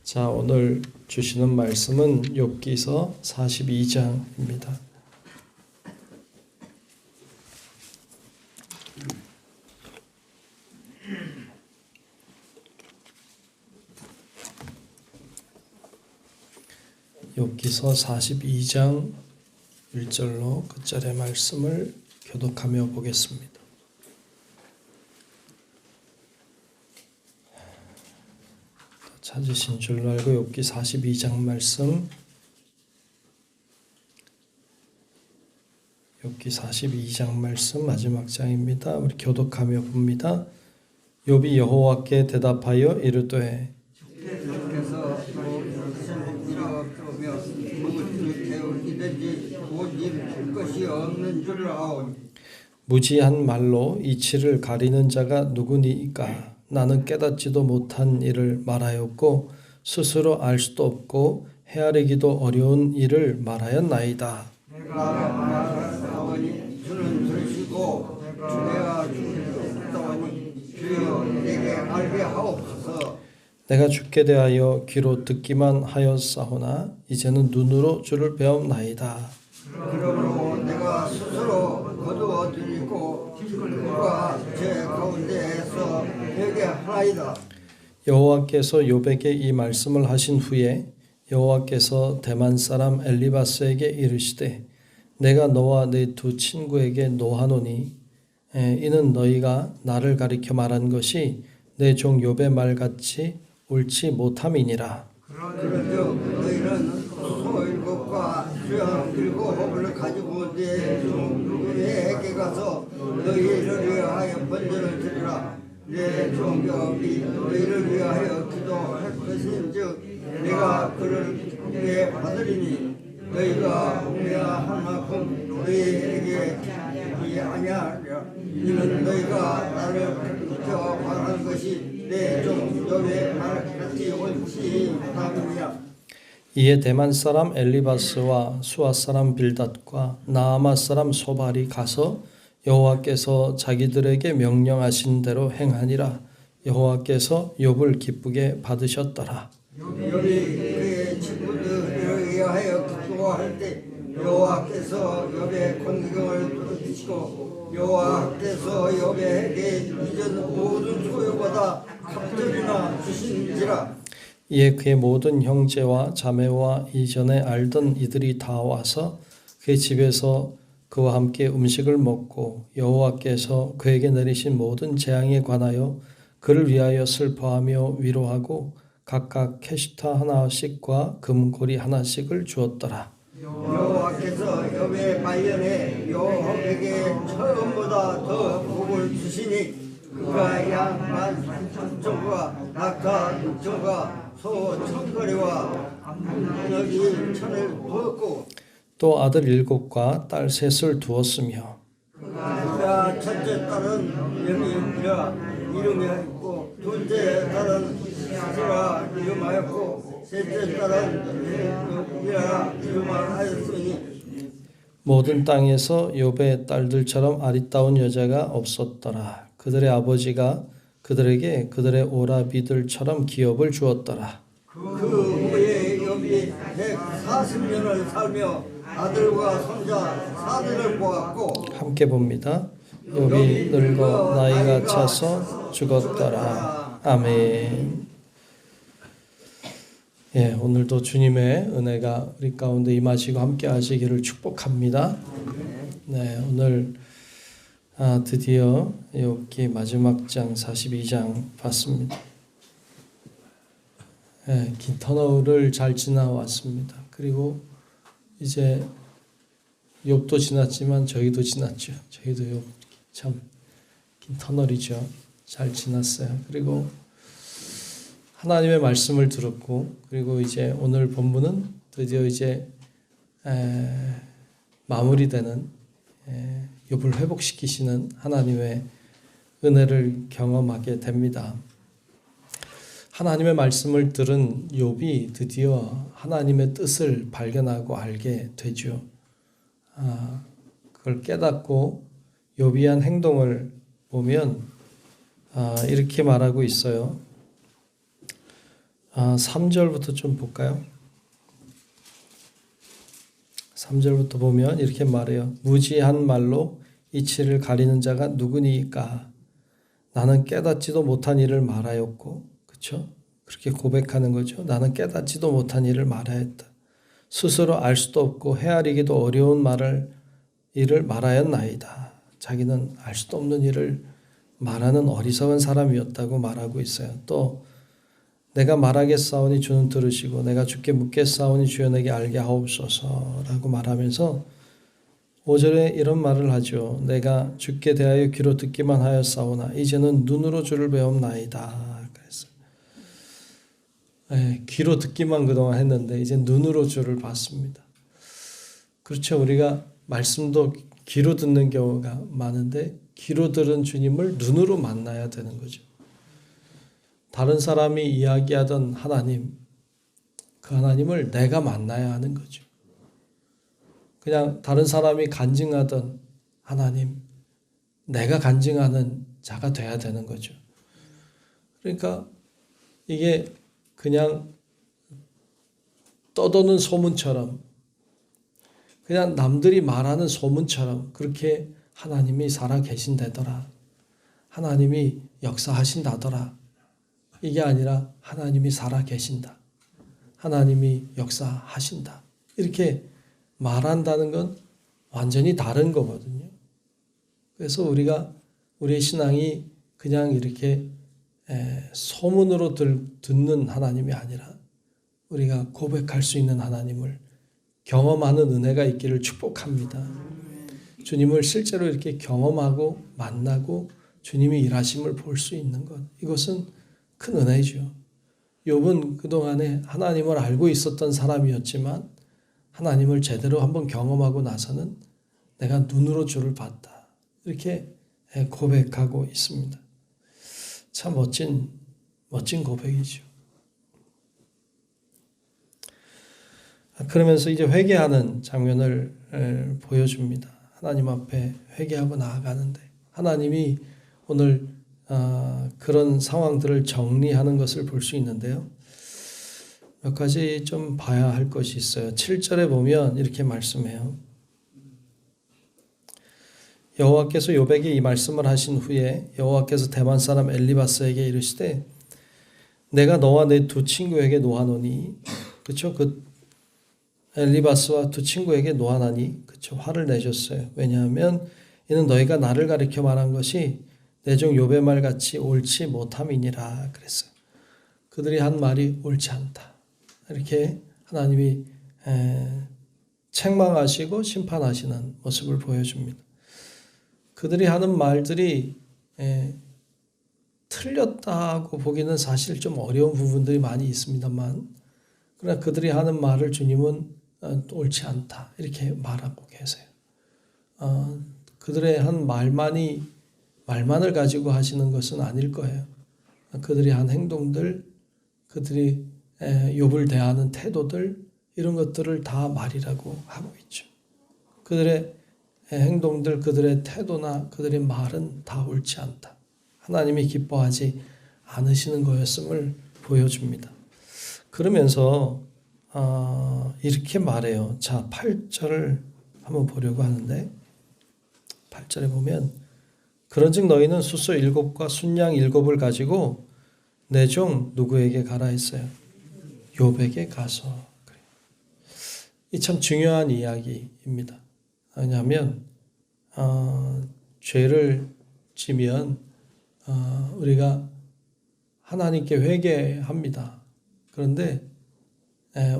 자, 오늘 주시는 말씀은 욥기서 42장입니다. 욥기서 42장 1절로 끝절의 말씀을 교독하며 보겠습니다. 찾으신 줄로 알고 욥기 42장 말씀, 욥기 42장 말씀 마지막 장입니다. 우리 교독하며 봅니다. 욥이 여호와께 대답하여 이르되 무지한 말로 이치를 가리는 자가 누구니까? 나는 깨닫지도 못한 일을 말하였고 스스로 알 수도 없고 헤아리기도 어려운 일을 말하였나이다. 내가 말하사오니 주는 들으시고 내가 주겠사오니 주여 내게 알게 하옵소서. 내가 주께 대하여 귀로 듣기만 하였사오나 이제는 눈으로 주를 배움나이다. 그러므로 내가 스스로 거두어 드리고 그가 제 가운데에서 되게 하나이다. 여호와께서 욥에게 이 말씀을 하신 후에 여호와께서 대만 사람 엘리바스에게 이르시되 내가 너와 네 두 친구에게 노하노니 이는 너희가 나를 가리켜 말한 것이 내 종 욥의 말같이 옳지 못함이니라. 그런즉 너희는 소 7과 수양 7홉을 가지고 내 종 욥에게 가서 너희를 위하여 번제를 드리라. 내 종 욥이 너희를 위하여 기도할 것인즉 내가 그를 기쁘게 받으리니 너희가 우매한 만큼 너희에게 아니하리라. 이는 너희가 나를 가르쳐 말한 것이 내 종 욥의 말같이 옳지 못함이니라. 이에 대만 사람 엘리바스와 수아 사람 빌닷과 나아마 사람 소발이 가서 여호와께서 자기들에게 명령하신 대로 행하니라. 여호와께서 욥을 기쁘게 받으셨더라. 욥이 그의 친구들을 위하여 기도할 때 여호와께서 욥의 공경을 들으시고 여호와께서 욥에게 이전 모든 소유보다 갑절이나 주신지라. 이에 그의 모든 형제와 자매와 이전에 알던 이들이 다 와서 그의 집에서 그와 함께 음식을 먹고 여호와께서 그에게 내리신 모든 재앙에 관하여 그를 위하여 슬퍼하며 위로하고 각각 캐시타 하나씩과 금고리 하나씩을 주었더라. 여호와께서 욥의 말년에 욥에게 처음보다 더 복을 주시니 그가 양 13,000과 낙타 6,000과 소 1,000거리와 너기 1,000을 두었고 또 아들 7과 딸 3을 두었으며 그가 첫째 딸은 여미라 이름하였고 둘째 딸은 시라 이름하였고 셋째 딸은 이라 이름하였으니 모든 땅에서 욥의 딸들처럼 아리따운 여자가 없었더라. 그들의 아버지가 그들에게 그들의 오라비들처럼 기업을 주었더라. 그 후에 욥이 140년을 살며 아들과 손자 4대를 보았고 함께 봅니다. 욥이 늙어 나이가 차서 죽었더라. 아멘. 예, 오늘도 주님의 은혜가 우리 가운데 임하시고 함께 하시기를 축복합니다. 네, 오늘 드디어 욥기 마지막 장 42장 봤습니다. 예, 긴 터널을 잘 지나왔습니다. 그리고 이제 욥도 지났지만 저희도 지났죠. 저희도 욥 참 긴 터널이죠. 잘 지났어요. 그리고 하나님의 말씀을 들었고 그리고 이제 오늘 본문은 드디어 이제 마무리되는 욥을 회복시키시는 하나님의 은혜를 경험하게 됩니다. 하나님의 말씀을 들은 욥이 드디어 하나님의 뜻을 발견하고 알게 되죠. 그걸 깨닫고 욥이 한 행동을 보면 이렇게 말하고 있어요. 3절부터 좀 볼까요? 3절부터 보면 이렇게 말해요. 무지한 말로 이치를 가리는 자가 누구니까? 나는 깨닫지도 못한 일을 말하였고, 그렇죠? 그렇게 고백하는 거죠. 나는 깨닫지도 못한 일을 말하였다. 스스로 알 수도 없고 헤아리기도 어려운 일을 말하였나이다. 자기는 알 수도 없는 일을 말하는 어리석은 사람이었다고 말하고 있어요. 또 내가 말하겠사오니 주는 들으시고 내가 주께 묻겠사오니 주여 내게 알게 하옵소서라고 말하면서 5절에 이런 말을 하죠. 내가 주께 대하여 귀로 듣기만 하였사오나 이제는 눈으로 주를 배움나이다. 그랬어요. 귀로 듣기만 그동안 했는데 이제 눈으로 주를 봤습니다. 그렇죠. 우리가 말씀도 귀로 듣는 경우가 많은데 귀로 들은 주님을 눈으로 만나야 되는 거죠. 다른 사람이 이야기하던 하나님, 그 하나님을 내가 만나야 하는 거죠. 그냥 다른 사람이 간증하던 하나님, 내가 간증하는 자가 돼야 되는 거죠. 그러니까 이게 그냥 떠도는 소문처럼, 그냥 남들이 말하는 소문처럼 그렇게 하나님이 살아 계신다더라, 하나님이 역사하신다더라, 이게 아니라 하나님이 살아 계신다, 하나님이 역사하신다, 이렇게 말한다는 건 완전히 다른 거거든요. 그래서 우리의 신앙이 그냥 이렇게 소문으로 듣는 하나님이 아니라 우리가 고백할 수 있는 하나님을 경험하는 은혜가 있기를 축복합니다. 주님을 실제로 이렇게 경험하고 만나고 주님이 일하심을 볼 수 있는 것, 이것은 큰 은혜죠. 욥은 그동안에 하나님을 알고 있었던 사람이었지만 하나님을 제대로 한번 경험하고 나서는 내가 눈으로 주를 봤다, 이렇게 고백하고 있습니다. 참 멋진 고백이죠. 그러면서 이제 회개하는 장면을 보여줍니다. 하나님 앞에 회개하고 나아가는데 하나님이 오늘 그런 상황들을 정리하는 것을 볼 수 있는데요. 몇 가지 좀 봐야 할 것이 있어요. 7절에 보면 이렇게 말씀해요. 여호와께서 욥에게 이 말씀을 하신 후에 여호와께서 대만 사람 엘리바스에게 이르시되 내가 너와 내 두 친구에게 노하노니, 그렇죠? 그 엘리바스와 두 친구에게 노하나니, 그렇죠? 화를 내셨어요. 왜냐하면 이는 너희가 나를 가리켜 말한 것이 내 종 욥의 말 같이 옳지 못함이니라 그랬어요. 그들이 한 말이 옳지 않다, 이렇게 하나님이 책망하시고 심판하시는 모습을 보여줍니다. 그들이 하는 말들이 틀렸다고 보기는 사실 좀 어려운 부분들이 많이 있습니다만, 그러나 그들이 하는 말을 주님은 옳지 않다, 이렇게 말하고 계세요. 그들의 한 말만을 가지고 하시는 것은 아닐 거예요. 그들이 한 행동들, 그들이 욥을 대하는 태도들, 이런 것들을 다 말이라고 하고 있죠. 그들의 행동들, 그들의 태도나 그들의 말은 다 옳지 않다, 하나님이 기뻐하지 않으시는 거였음을 보여줍니다. 그러면서 이렇게 말해요. 자, 8절을 한번 보려고 하는데 8절에 보면 그런즉 너희는 숫소 7과 순양 7을 가지고 내 종 누구에게 가라 했어요? 욥에게 가서. 이 참 중요한 이야기입니다. 왜냐하면 죄를 지면 우리가 하나님께 회개합니다. 그런데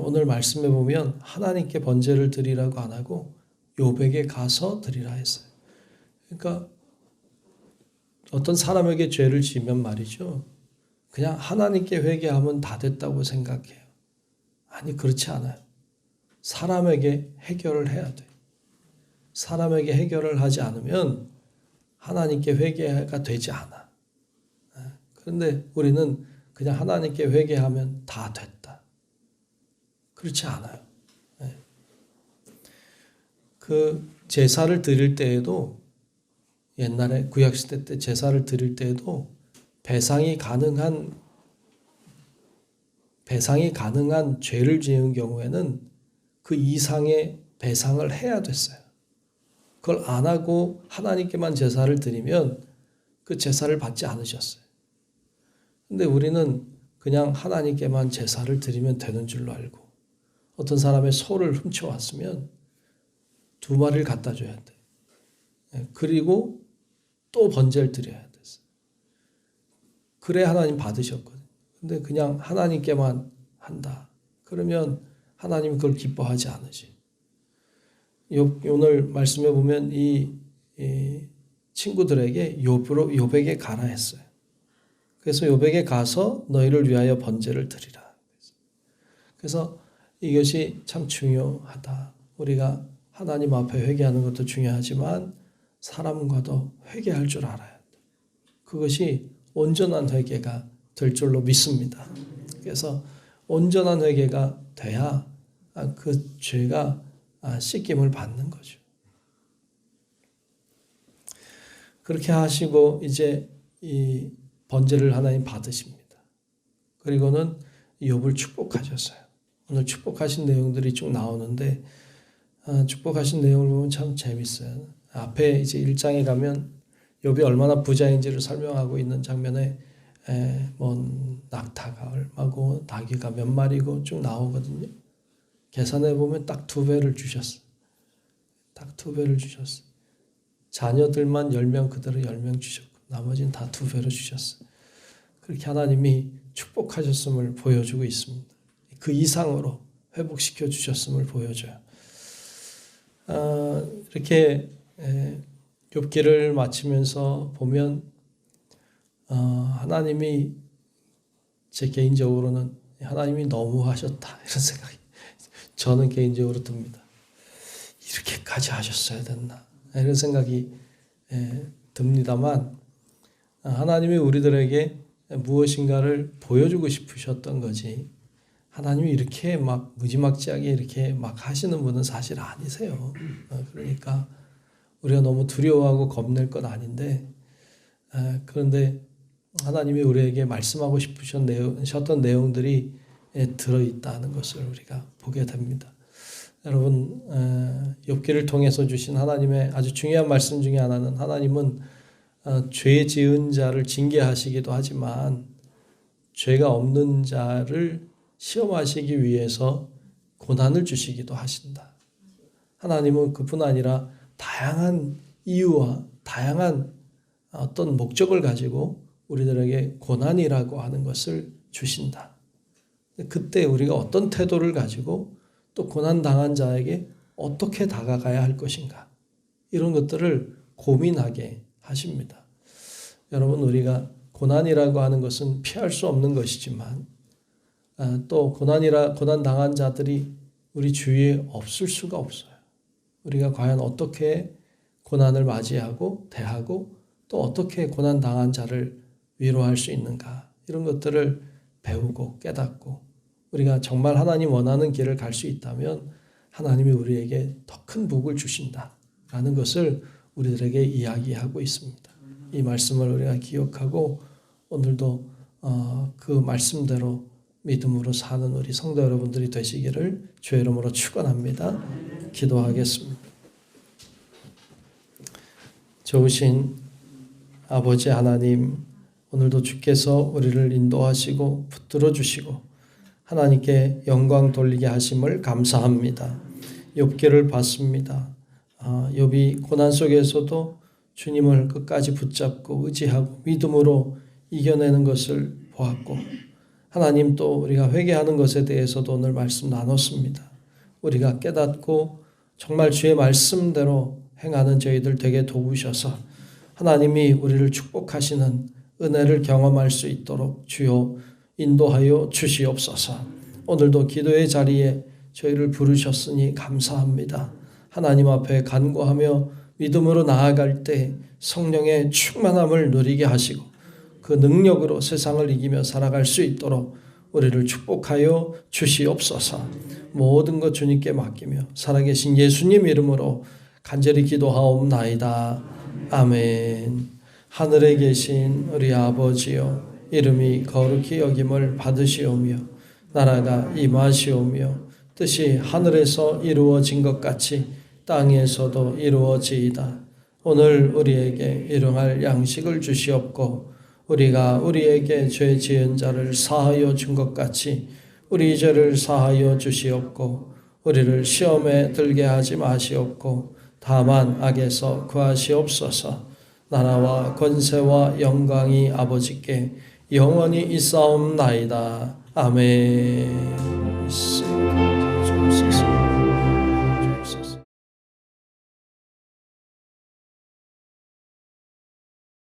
오늘 말씀에 보면 하나님께 번제를 드리라고 안 하고 욥에게 가서 드리라 했어요. 그러니까 어떤 사람에게 죄를 지면 말이죠, 그냥 하나님께 회개하면 다 됐다고 생각해요. 아니, 그렇지 않아요. 사람에게 해결을 해야 돼요. 사람에게 해결을 하지 않으면 하나님께 회개가 되지 않아. 그런데 우리는 그냥 하나님께 회개하면 다 됐다, 그렇지 않아요. 그 제사를 드릴 때에도, 옛날에 구약시대 때 제사를 드릴 때에도 배상이 가능한 배상이 가능한 죄를 지은 경우에는 그 이상의 배상을 해야 됐어요. 그걸 안 하고 하나님께만 제사를 드리면 그 제사를 받지 않으셨어요. 근데 우리는 그냥 하나님께만 제사를 드리면 되는 줄로 알고, 어떤 사람의 소를 훔쳐왔으면 2마리를 갖다 줘야 돼. 그리고 또 번제를 드려야 됐어요. 그래 하나님 받으셨거든요. 근데 그냥 하나님께만 한다. 그러면 하나님이 그걸 기뻐하지 않으시. 오늘 말씀해 보면 이 친구들에게 욥에게 가라 했어요. 그래서 욥에게 가서 너희를 위하여 번제를 드리라. 그래서 이것이 참 중요하다. 우리가 하나님 앞에 회개하는 것도 중요하지만 사람과도 회개할 줄 알아야 돼. 그것이 온전한 회개가 될 줄로 믿습니다. 그래서 온전한 회개가 돼야 그 죄가 씻김을 받는 거죠. 그렇게 하시고 이제 이 번제를 하나님 받으십니다. 그리고는 욥을 축복하셨어요. 오늘 축복하신 내용들이 쭉 나오는데 축복하신 내용을 보면 참 재밌어요. 앞에 이제 1장에 가면 욥이 얼마나 부자인지를 설명하고 있는 장면에 뭐 낙타가 얼마고 나귀가 몇 마리고 쭉 나오거든요. 계산해 보면 딱 2배를 주셨어요. 딱 2배를 주셨어요. 자녀들만 10명 그대로 10명 주셨고 나머지는 다 2배로 주셨어요. 그렇게 하나님이 축복하셨음을 보여주고 있습니다. 그 이상으로 회복시켜 주셨음을 보여줘요. 이렇게 욥기를 마치면서 보면 하나님이 제 개인적으로는 하나님이 너무하셨다 이런 생각이 저는 개인적으로 듭니다. 이렇게까지 하셨어야 됐나 이런 생각이 듭니다만 하나님이 우리들에게 무엇인가를 보여주고 싶으셨던 거지 하나님이 이렇게 막 무지막지하게 이렇게 막 하시는 분은 사실 아니세요. 그러니까 우리가 너무 두려워하고 겁낼 건 아닌데 그런데 하나님이 우리에게 말씀하고 싶으셨던 내용들이 들어있다는 것을 우리가 보게 됩니다. 여러분 욥기를 통해서 주신 하나님의 아주 중요한 말씀 중에 하나는 하나님은 죄 지은 자를 징계하시기도 하지만 죄가 없는 자를 시험하시기 위해서 고난을 주시기도 하신다. 하나님은 그뿐 아니라 다양한 이유와 다양한 어떤 목적을 가지고 우리들에게 고난이라고 하는 것을 주신다. 그때 우리가 어떤 태도를 가지고 또 고난당한 자에게 어떻게 다가가야 할 것인가 이런 것들을 고민하게 하십니다. 여러분 우리가 고난이라고 하는 것은 피할 수 없는 것이지만 또 고난당한 자들이 우리 주위에 없을 수가 없어요. 우리가 과연 어떻게 고난을 맞이하고 대하고 또 어떻게 고난당한 자를 위로할 수 있는가 이런 것들을 배우고 깨닫고 우리가 정말 하나님 원하는 길을 갈 수 있다면 하나님이 우리에게 더 큰 복을 주신다라는 것을 우리들에게 이야기하고 있습니다. 이 말씀을 우리가 기억하고 오늘도 그 말씀대로 믿음으로 사는 우리 성도 여러분들이 되시기를 주의 이름으로 축원합니다. 기도하겠습니다. 좋으신 아버지 하나님, 오늘도 주께서 우리를 인도하시고 붙들어 주시고 하나님께 영광 돌리게 하심을 감사합니다. 욥기를 봤습니다. 욥이 고난 속에서도 주님을 끝까지 붙잡고 의지하고 믿음으로 이겨내는 것을 보았고 하나님 또 우리가 회개하는 것에 대해서도 오늘 말씀 나눴습니다. 우리가 깨닫고 정말 주의 말씀대로 행하는 저희들 되게 도우셔서 하나님이 우리를 축복하시는 은혜를 경험할 수 있도록 주여 인도하여 주시옵소서. 오늘도 기도의 자리에 저희를 부르셨으니 감사합니다. 하나님 앞에 간구하며 믿음으로 나아갈 때 성령의 충만함을 누리게 하시고 그 능력으로 세상을 이기며 살아갈 수 있도록 우리를 축복하여 주시옵소서. 모든 것 주님께 맡기며 살아계신 예수님 이름으로 간절히 기도하옵나이다. 아멘. 하늘에 계신 우리 아버지여 이름이 거룩히 여김을 받으시오며 나라가 임하시오며 뜻이 하늘에서 이루어진 것 같이 땅에서도 이루어지이다. 오늘 우리에게 일용할 양식을 주시옵고 우리가 우리에게 죄 지은 자를 사하여 준 것 같이 우리 죄를 사하여 주시옵고 우리를 시험에 들게 하지 마시옵고 다만 악에서 구하시옵소서. 나라와 권세와 영광이 아버지께 영원히 있사옵나이다. 아멘.